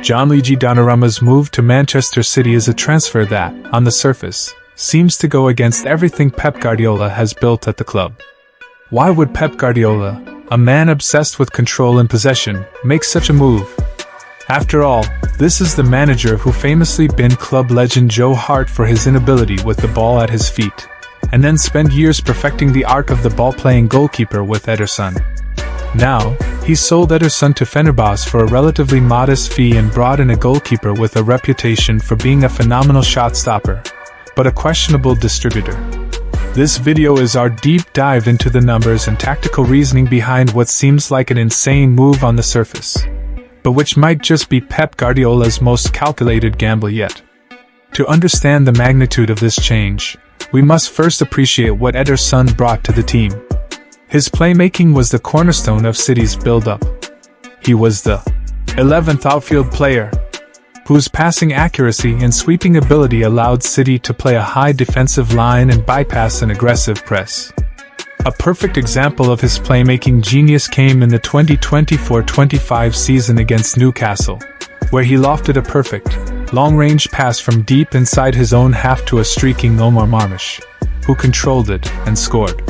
Gianluigi Donnarumma's move to Manchester City is a transfer that, on the surface, seems to go against everything Pep Guardiola has built at the club. Why would Pep Guardiola, a man obsessed with control and possession, make such a move? After all, this is the manager who famously binned club legend Joe Hart for his inability with the ball at his feet, and then spent years perfecting the art of the ball-playing goalkeeper with Ederson. Now, he sold Ederson to Fenerbahce for a relatively modest fee and brought in a goalkeeper with a reputation for being a phenomenal shot stopper, but a questionable distributor. This video is our deep dive into the numbers and tactical reasoning behind what seems like an insane move on the surface, but which might just be Pep Guardiola's most calculated gamble yet. To understand the magnitude of this change, we must first appreciate what Ederson brought to the team. His playmaking was the cornerstone of City's build-up. He was the 11th outfield player, whose passing accuracy and sweeping ability allowed City to play a high defensive line and bypass an aggressive press. A perfect example of his playmaking genius came in the 2024-25 season against Newcastle, where he lofted a perfect, long-range pass from deep inside his own half to a streaking Omar Marmush, who controlled it and scored.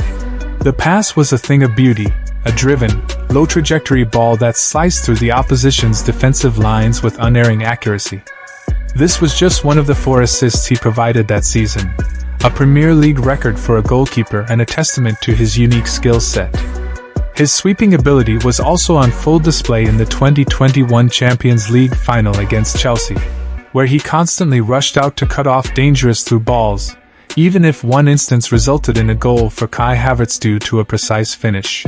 The pass was a thing of beauty, a driven, low-trajectory ball that sliced through the opposition's defensive lines with unerring accuracy. This was just one of the 4 assists he provided that season, a Premier League record for a goalkeeper and a testament to his unique skill set. His sweeping ability was also on full display in the 2021 Champions League final against Chelsea, where he constantly rushed out to cut off dangerous through balls, even if one instance resulted in a goal for Kai Havertz due to a precise finish.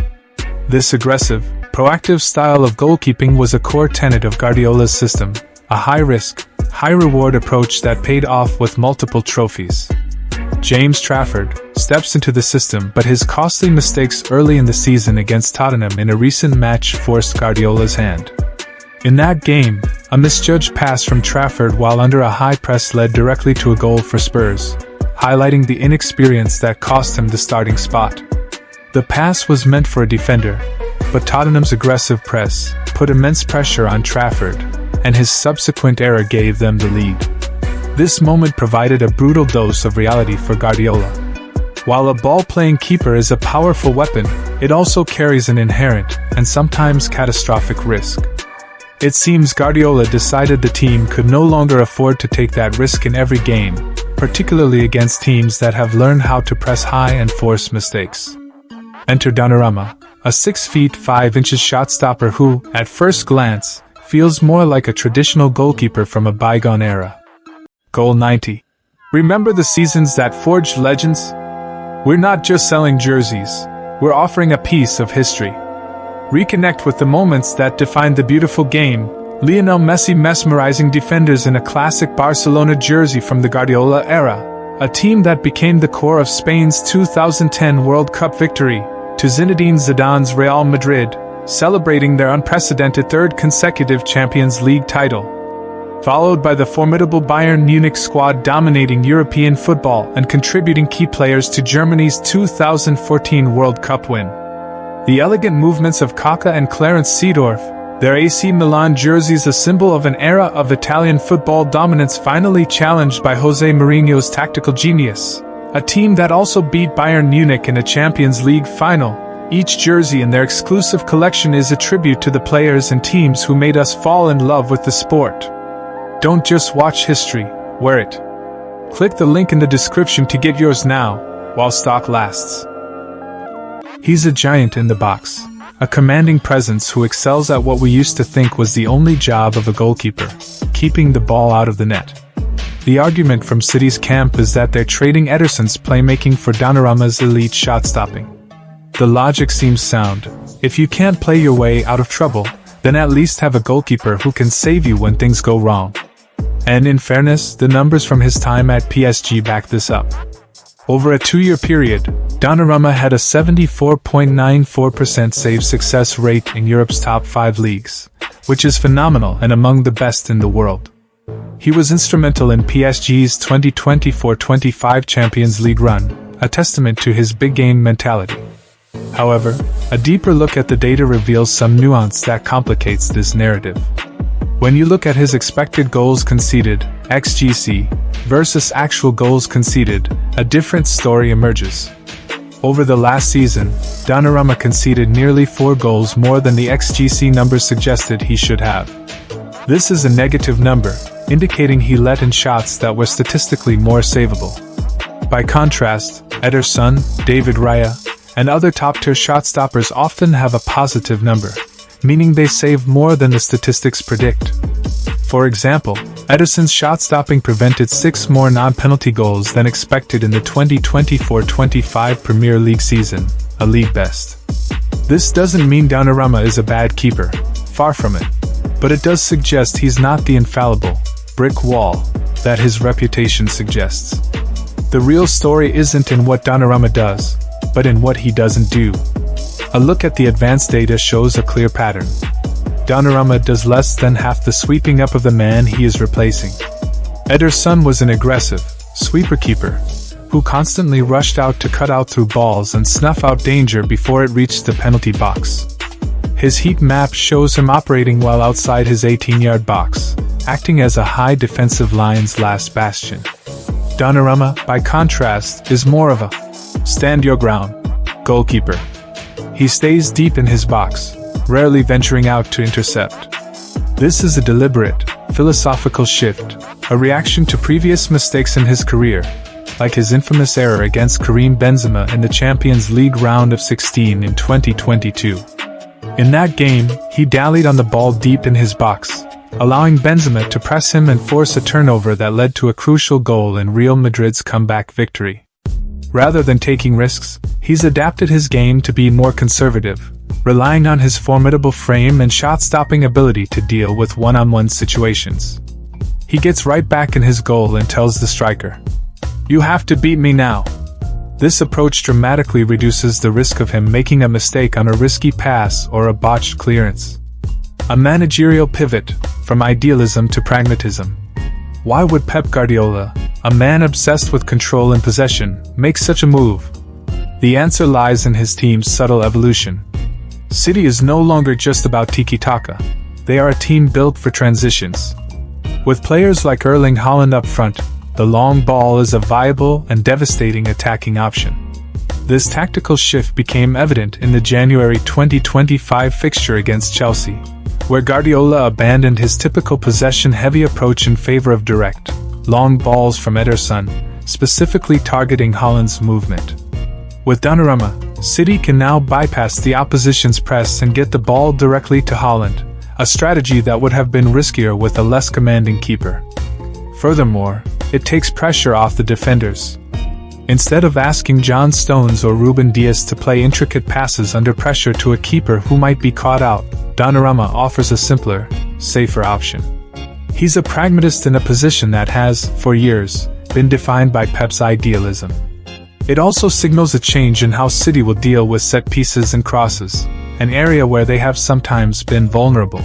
This aggressive, proactive style of goalkeeping was a core tenet of Guardiola's system, a high-risk, high-reward approach that paid off with multiple trophies. James Trafford steps into the system, but his costly mistakes early in the season against Tottenham in a recent match forced Guardiola's hand. In that game, a misjudged pass from Trafford while under a high press led directly to a goal for Spurs, highlighting the inexperience that cost him the starting spot. The pass was meant for a defender, but Tottenham's aggressive press put immense pressure on Trafford, and his subsequent error gave them the lead. This moment provided a brutal dose of reality for Guardiola. While a ball-playing keeper is a powerful weapon, it also carries an inherent, and sometimes catastrophic risk. It seems Guardiola decided the team could no longer afford to take that risk in every game, particularly against teams that have learned how to press high and force mistakes. Enter Donnarumma, a 6 feet 5 inches shot stopper who, at first glance, feels more like a traditional goalkeeper from a bygone era. Goal 90. Remember the seasons that forged legends? We're not just selling jerseys, we're offering a piece of history. Reconnect with the moments that defined the beautiful game. Lionel Messi mesmerizing defenders in a classic Barcelona jersey from the Guardiola era, a team that became the core of Spain's 2010 World Cup victory, to Zinedine Zidane's Real Madrid, celebrating their unprecedented 3rd consecutive Champions League title, followed by the formidable Bayern Munich squad dominating European football and contributing key players to Germany's 2014 World Cup win. The elegant movements of Kaká and Clarence Seedorf, their AC Milan jerseys a symbol of an era of Italian football dominance finally challenged by Jose Mourinho's tactical genius, a team that also beat Bayern Munich in a Champions League final. Each jersey in their exclusive collection is a tribute to the players and teams who made us fall in love with the sport. Don't just watch history, wear it. Click the link in the description to get yours now, while stock lasts. He's a giant in the box, a commanding presence who excels at what we used to think was the only job of a goalkeeper, keeping the ball out of the net. The argument from City's camp is that they're trading Ederson's playmaking for Donnarumma's elite shot-stopping. The logic seems sound. If you can't play your way out of trouble, then at least have a goalkeeper who can save you when things go wrong. And in fairness, the numbers from his time at PSG back this up. Over a 2-year period, Donnarumma had a 74.94% save success rate in Europe's top 5 leagues, which is phenomenal and among the best in the world. He was instrumental in PSG's 2024-25 Champions League run, a testament to his big-game mentality. However, a deeper look at the data reveals some nuance that complicates this narrative. When you look at his expected goals conceded, (XGC), versus actual goals conceded, a different story emerges. Over the last season, Donnarumma conceded nearly 4 goals more than the XGC numbers suggested he should have. This is a negative number, indicating he let in shots that were statistically more savable. By contrast, Ederson, David Raya, and other top-tier shot-stoppers often have a positive number, meaning they save more than the statistics predict. For example, Ederson's shot-stopping prevented 6 more non-penalty goals than expected in the 2024-25 Premier League season, a league best. This doesn't mean Donnarumma is a bad keeper, far from it, but it does suggest he's not the infallible brick wall that his reputation suggests. The real story isn't in what Donnarumma does, but in what he doesn't do. A look at the advanced data shows a clear pattern. Donnarumma does less than half the sweeping up of the man he is replacing. Ederson was an aggressive, sweeper keeper, who constantly rushed out to cut out through balls and snuff out danger before it reached the penalty box. His heat map shows him operating while outside his 18-yard box, acting as a high defensive line's last bastion. Donnarumma, by contrast, is more of a stand-your-ground goalkeeper. He stays deep in his box, rarely venturing out to intercept. This is a deliberate, philosophical shift, a reaction to previous mistakes in his career, like his infamous error against Karim Benzema in the Champions League round of 16 in 2022. In that game, he dallied on the ball deep in his box, allowing Benzema to press him and force a turnover that led to a crucial goal in Real Madrid's comeback victory. Rather than taking risks, he's adapted his game to be more conservative, relying on his formidable frame and shot-stopping ability to deal with one-on-one situations. He gets right back in his goal and tells the striker, "You have to beat me now." This approach dramatically reduces the risk of him making a mistake on a risky pass or a botched clearance. A managerial pivot, from idealism to pragmatism. Why would Pep Guardiola, a man obsessed with control and possession, make such a move? The answer lies in his team's subtle evolution. City is no longer just about tiki-taka. They are a team built for transitions. With players like Erling Haaland up front, the long ball is a viable and devastating attacking option. This tactical shift became evident in the January 2025 fixture against Chelsea, where Guardiola abandoned his typical possession-heavy approach in favor of direct, long balls from Ederson, specifically targeting Haaland's movement. With Donnarumma, City can now bypass the opposition's press and get the ball directly to Haaland, a strategy that would have been riskier with a less commanding keeper. Furthermore, it takes pressure off the defenders. Instead of asking John Stones or Ruben Dias to play intricate passes under pressure to a keeper who might be caught out, Donnarumma offers a simpler, safer option. He's a pragmatist in a position that has, for years, been defined by Pep's idealism. It also signals a change in how City will deal with set pieces and crosses, an area where they have sometimes been vulnerable.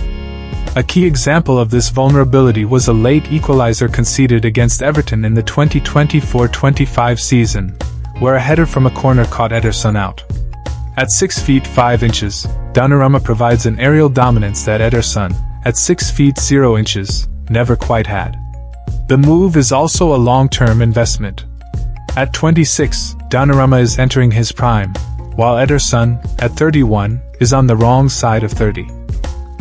A key example of this vulnerability was a late equalizer conceded against Everton in the 2024-25 season, where a header from a corner caught Ederson out. At 6 feet 5 inches, Donnarumma provides an aerial dominance that Ederson, at 6 feet 0 inches, never quite had. The move is also a long-term investment. At 26, Donnarumma is entering his prime, while Ederson, at 31, is on the wrong side of 30.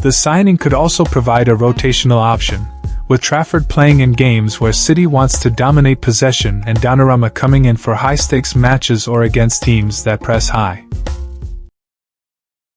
The signing could also provide a rotational option, with Trafford playing in games where City wants to dominate possession and Donnarumma coming in for high-stakes matches or against teams that press high.